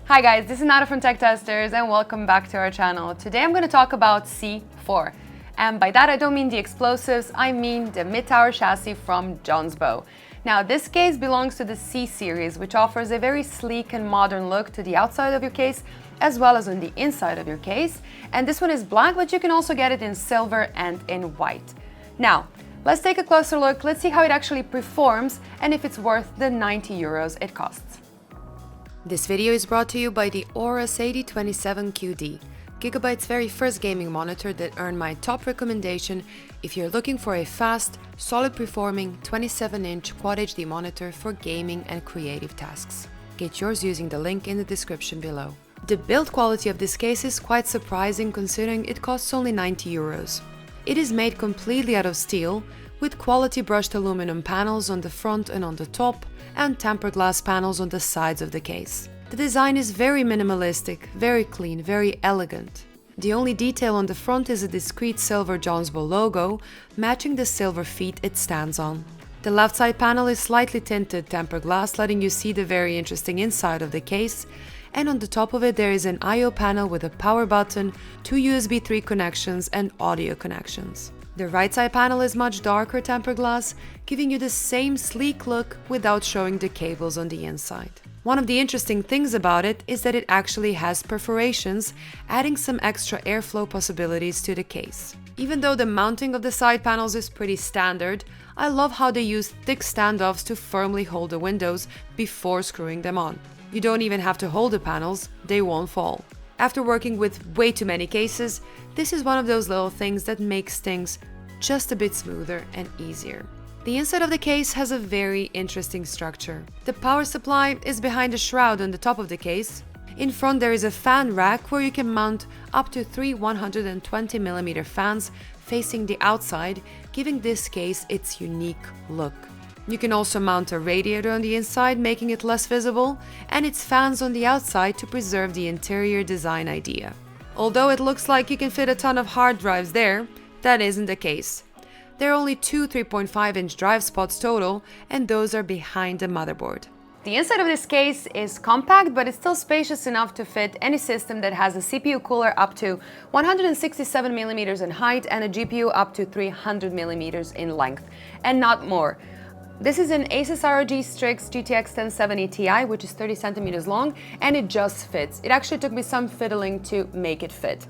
Hi guys, this is Nada from Techtesters and welcome back to our channel. Today I'm going to talk about C4. And by that I don't mean the explosives, I mean the mid-tower chassis from Jonsbo. Now this case belongs to the C series, which offers a very sleek and modern look to the outside of your case as well as on the inside of your case. And this one is black, but you can also get it in silver and in white. Now, let's take a closer look, let's see how it actually performs and if it's worth the 90 euros it costs. This video is brought to you by the Aorus AD27QD, Gigabyte's very first gaming monitor that earned my top recommendation if you're looking for a fast, solid performing 27-inch Quad HD monitor for gaming and creative tasks. Get yours using the link in the description below. The build quality of this case is quite surprising considering it costs only 90 euros. It is made completely out of steel, with quality brushed aluminum panels on the front and on the top, and tempered glass panels on the sides of the case. The design is very minimalistic, very clean, very elegant. The only detail on the front is a discreet silver Jonsbo logo, matching the silver feet it stands on. The left side panel is slightly tinted tempered glass, letting you see the very interesting inside of the case, and on the top of it there is an I/O panel with a power button, 2 USB 3 connections and audio connections. The right side panel is much darker tempered glass, giving you the same sleek look without showing the cables on the inside. One of the interesting things about it is that it actually has perforations, adding some extra airflow possibilities to the case. Even though the mounting of the side panels is pretty standard, I love how they use thick standoffs to firmly hold the windows before screwing them on. You don't even have to hold the panels, they won't fall. After working with way too many cases, this is one of those little things that makes things just a bit smoother and easier. The inside of the case has a very interesting structure. The power supply is behind a shroud on the top of the case. In front there is a fan rack where you can mount up to 3 120mm fans facing the outside, giving this case its unique look. You can also mount a radiator on the inside, making it less visible, and its fans on the outside to preserve the interior design idea. Although it looks like you can fit a ton of hard drives there, that isn't the case. There are only two 3.5-inch drive spots total, and those are behind the motherboard. The inside of this case is compact, but it's still spacious enough to fit any system that has a CPU cooler up to 167mm in height and a GPU up to 300mm in length, and not more. This is an Asus ROG Strix GTX 1070 Ti, which is 30 centimeters long, and it just fits. It actually took me some fiddling to make it fit.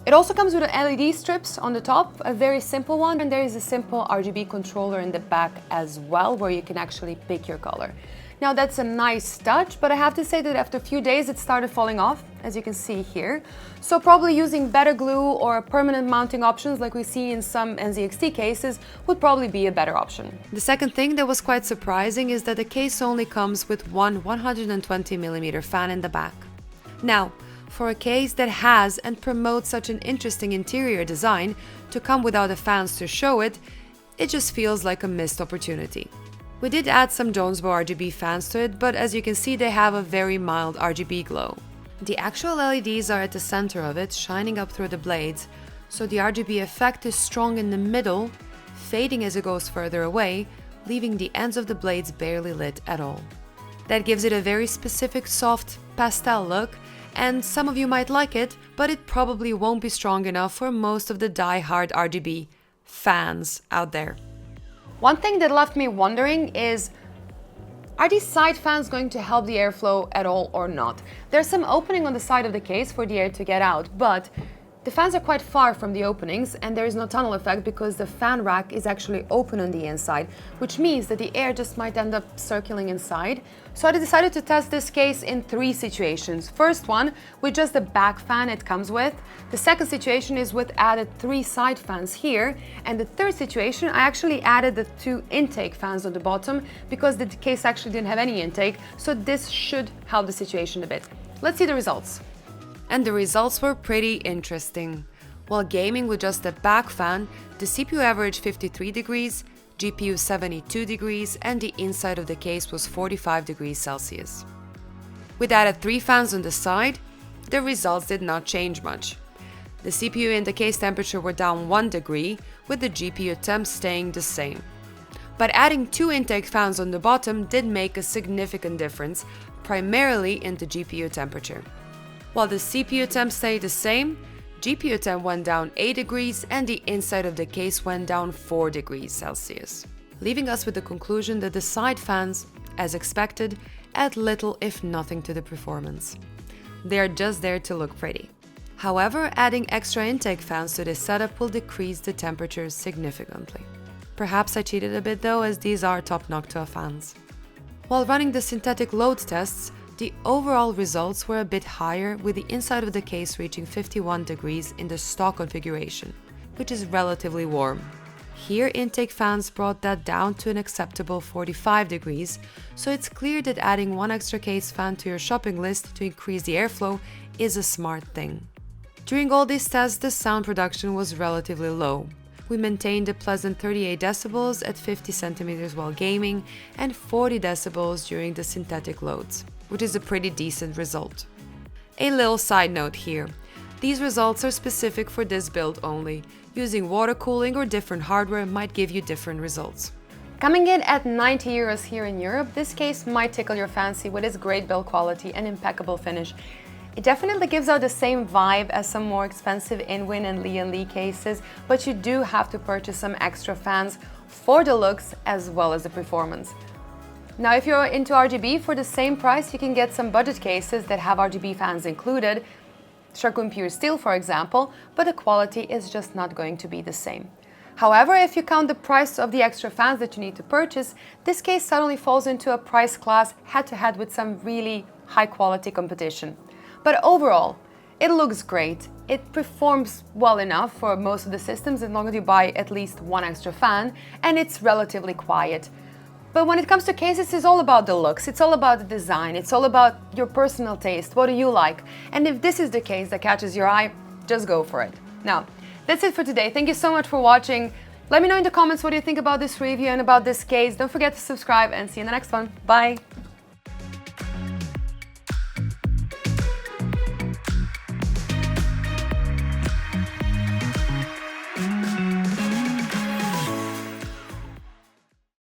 It also comes with LED strips on the top, a very simple one, and there is a simple RGB controller in the back as well, where you can actually pick your color. Now that's a nice touch, but I have to say that after a few days it started falling off, as you can see here. So probably using better glue or permanent mounting options like we see in some NZXT cases would probably be a better option. The second thing that was quite surprising is that the case only comes with one 120mm fan in the back. Now, for a case that has and promotes such an interesting interior design, to come without the fans to show it, it just feels like a missed opportunity. We did add some Jonsbo RGB fans to it, but as you can see they have a very mild RGB glow. The actual LEDs are at the center of it, shining up through the blades, so the RGB effect is strong in the middle, fading as it goes further away, leaving the ends of the blades barely lit at all. That gives it a very specific soft pastel look, and some of you might like it, but it probably won't be strong enough for most of the die-hard RGB fans out there. One thing that left me wondering is, are these side fans going to help the airflow at all or not? There's some opening on the side of the case for the air to get out, but the fans are quite far from the openings and there is no tunnel effect because the fan rack is actually open on the inside, which means that the air just might end up circling inside. So I decided to test this case in 3 situations. First one, with just the back fan it comes with. The second situation is with added 3 side fans here. And the third situation, I actually added the 2 intake fans on the bottom because the case actually didn't have any intake. So this should help the situation a bit. Let's see the results. And the results were pretty interesting. While gaming with just the back fan, the CPU averaged 53 degrees, GPU 72 degrees, and the inside of the case was 45 degrees Celsius. With added 3 fans on the side, the results did not change much. The CPU and the case temperature were down 1 degree, with the GPU temp staying the same. But adding 2 intake fans on the bottom did make a significant difference, primarily in the GPU temperature. While the CPU temp stayed the same, GPU temp went down 8 degrees and the inside of the case went down 4 degrees Celsius, leaving us with the conclusion that the side fans, as expected, add little if nothing to the performance. They are just there to look pretty. However, adding extra intake fans to this setup will decrease the temperature significantly. Perhaps I cheated a bit though, as these are top Noctua fans. While running the synthetic load tests, the overall results were a bit higher, with the inside of the case reaching 51 degrees in the stock configuration, which is relatively warm. Here, intake fans brought that down to an acceptable 45 degrees, so it's clear that adding 1 extra case fan to your shopping list to increase the airflow is a smart thing. During all these tests, the sound production was relatively low. We maintained a pleasant 38 decibels at 50 centimeters while gaming and 40 decibels during the synthetic loads, which is a pretty decent result. A little side note here. These results are specific for this build only. Using water cooling or different hardware might give you different results. Coming in at 90 euros here in Europe, this case might tickle your fancy with its great build quality and impeccable finish. It definitely gives out the same vibe as some more expensive Inwin and Lee & cases, but you do have to purchase some extra fans for the looks as well as the performance. Now, if you're into RGB, for the same price you can get some budget cases that have RGB fans included, Chacun Pure Steel for example, but the quality is just not going to be the same. However, if you count the price of the extra fans that you need to purchase, this case suddenly falls into a price class head-to-head with some really high-quality competition. But overall, it looks great. It performs well enough for most of the systems as long as you buy at least 1 extra fan, and it's relatively quiet. But when it comes to cases, it's all about the looks, it's all about the design, it's all about your personal taste. What do you like? And if this is the case that catches your eye, just go for it. Now, that's it for today. Thank you so much for watching. Let me know in the comments what you think about this review and about this case. Don't forget to subscribe and see you in the next one. Bye!